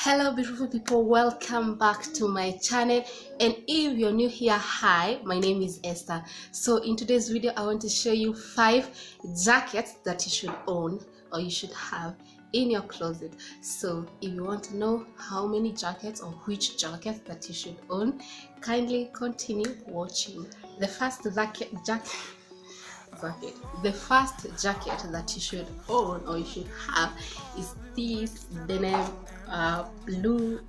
Hello beautiful people, welcome back to my channel. And if you're new here, hi, my name is Esther. So in today's video I want to show you 5 jackets that you should own or you should have in your closet. So if you want to know how many jackets or which jacket that you should own, kindly continue watching. The first jacket that you should own or you should have is this denim blue,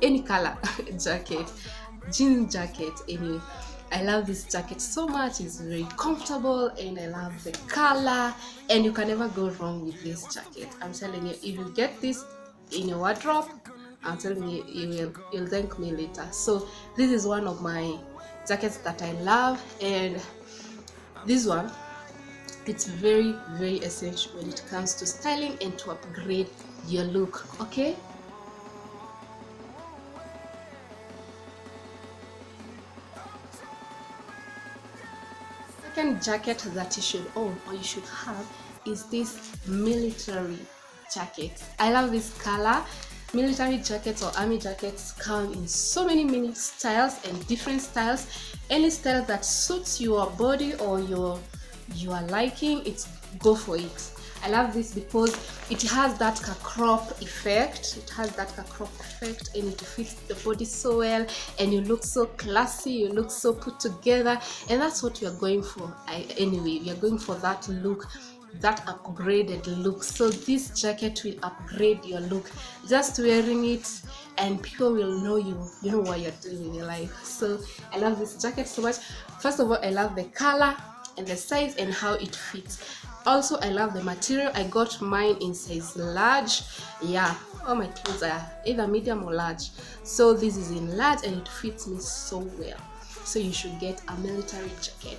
any color jacket, jean jacket. Anyway, I love this jacket so much. It's very comfortable and I love the color, and you can never go wrong with this jacket. I'm telling you, if you get this in your wardrobe, I'm telling you, you'll thank me later. So this is one of my jackets that I love, and this one, it's very essential when it comes to styling and to upgrade your look. Okay, second jacket that you should own or you should have is this military jacket. I love this color. Military jackets or army jackets come in so many styles and different styles. Any style that suits your body or your liking, it's go for it. I love this because it has that crop effect. And it fits the body so well, and you look so classy, you look so put together, and that's what you're going for. Anyway, we are going for that look, that upgraded look. So this jacket will upgrade your look. Just wearing it and people will know you know what you're doing in your life. So I love this jacket so much. First of all, I love the color and the size and how it fits. Also, I love the material. I got mine in size large. Yeah, all my clothes are either medium or large, so this is in large and it fits me so well. So you should get a military jacket.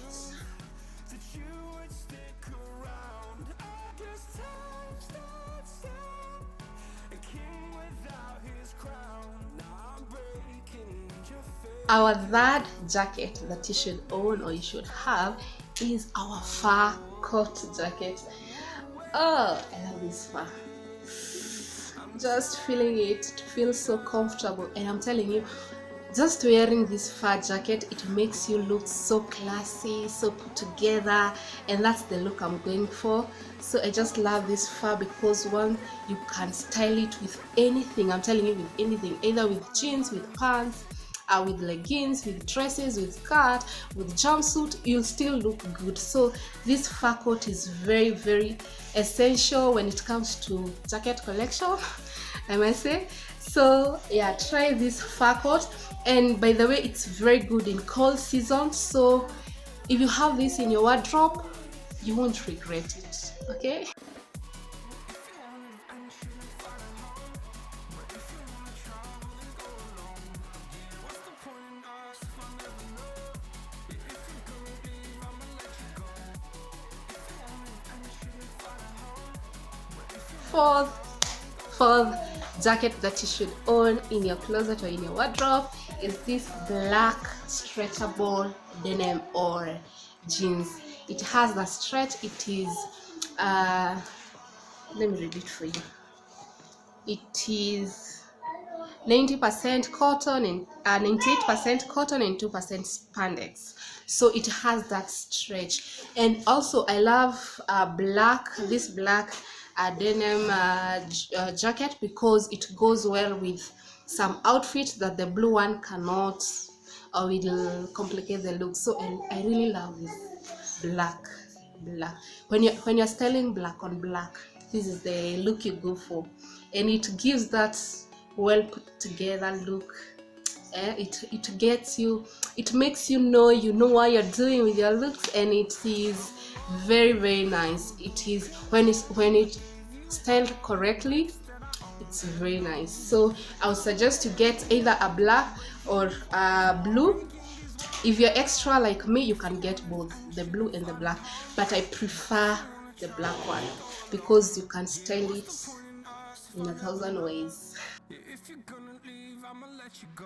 Our third jacket that you should own or you should have is our fur coat jacket. Oh, I love this fur. Just feeling it feels so comfortable, and I'm telling you, just wearing this fur jacket, it makes you look so classy, so put together, and that's the look I'm going for. So I just love this fur because one, you can style it with anything. I'm telling you, with anything, either with jeans, with pants, with leggings, with dresses, with skirt, with jumpsuit, you'll still look good. So this fur coat is very essential when it comes to jacket collection, I must say. So yeah, try this fur coat. And by the way, it's very good in cold season, so if you have this in your wardrobe, you won't regret it. Okay, fourth jacket that you should own in your closet or in your wardrobe is this black stretchable denim or jeans. It has the stretch. It is let me read it for you. It is 90% cotton and 98% cotton and 2% spandex. So it has that stretch. And also I love this black denim jacket because it goes well with some outfits that the blue one cannot, or will complicate the look. So I really love this black. When you're styling black on black, this is the look you go for, and it gives that well put together look. It gets you, it makes you know what you're doing with your looks, and it is very nice. It is when it's styled correctly, it's very nice. So I would suggest to get either a black or a blue. If you're extra like me, you can get both the blue and the black, but I prefer the black one because you can style it in 1,000 ways. If you're gonna leave, I'ma let you go.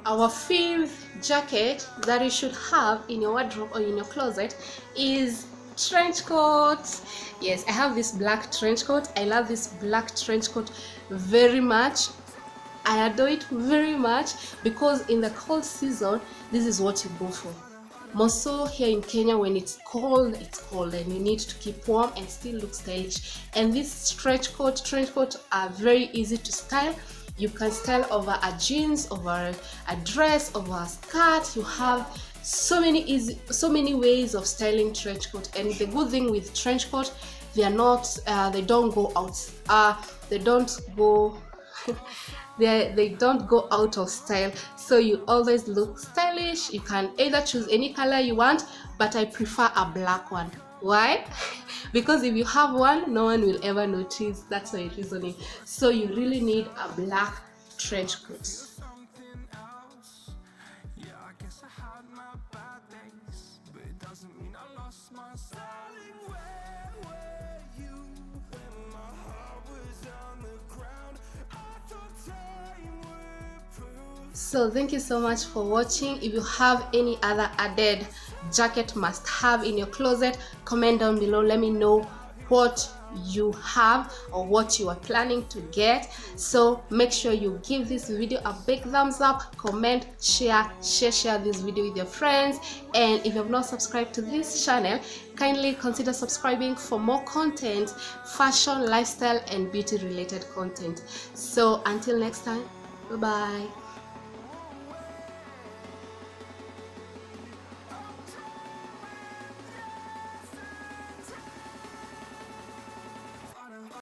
Our fifth jacket that you should have in your wardrobe or in your closet is trench coat. Yes, I have this black trench coat. I love this black trench coat very much. I adore it very much because in the cold season, this is what you go for. More so here in Kenya, when it's cold and you need to keep warm and still look stylish. And this trench coat are very easy to style. You can style over a jeans, over a dress, over a skirt. You have so many ways of styling trench coat. And the good thing with trench coat, they don't go out. They don't go they don't go out of style, so you always look stylish. You can either choose any color you want, but I prefer a black one. Why? Because if you have one, no one will ever notice. That's my reasoning. So you really need a black trench coat. So thank you so much for watching. If you have any other added jacket must have in your closet, comment down below. Let me know what you have or what you are planning to get. So make sure you give this video a big thumbs up, comment, share this video with your friends. And if you have not subscribed to this channel, kindly consider subscribing for more content, fashion, lifestyle and beauty related content. So until next time, bye bye.